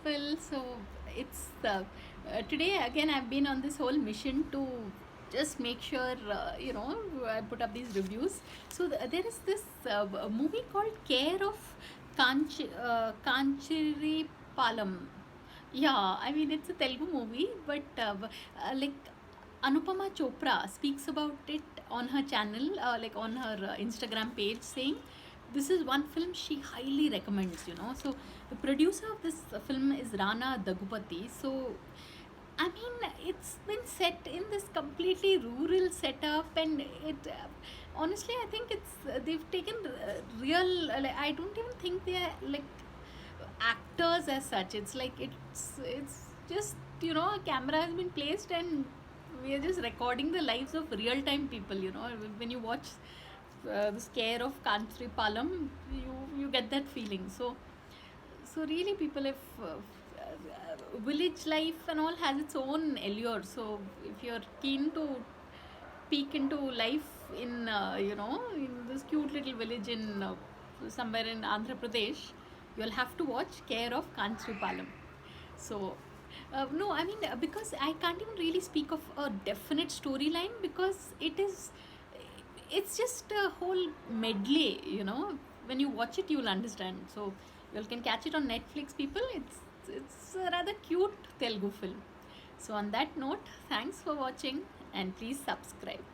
people. So it's today again I've been on this whole mission to just make sure I put up these reviews. So there is this movie called Care of Kanchiri Palam. Yeah, I mean it's a Telugu movie, but like Anupama Chopra speaks about it on her channel, like on her Instagram page, saying this is one film she highly recommends. So the producer of this film is Rana Dagupati. So I mean, it's been set in this completely rural setup, and it honestly, I think it's they've taken real. Like, I don't even think they're like actors as such. It's like it's just a camera has been placed and we are just recording the lives of real time people. When you watch the Scare of Kantri Palam, you get that feeling. So really, people, if village life and all has its own allure. So if you're keen to peek into life in in this cute little village in somewhere in Andhra Pradesh, you'll have to watch Care of Kanchipalam. So no, I mean because I can't even really speak of a definite storyline because it's just a whole medley. When you watch it, you'll understand. So you can catch it on Netflix. People, it's a rather cute Telugu film. So on that note, thanks for watching and please subscribe.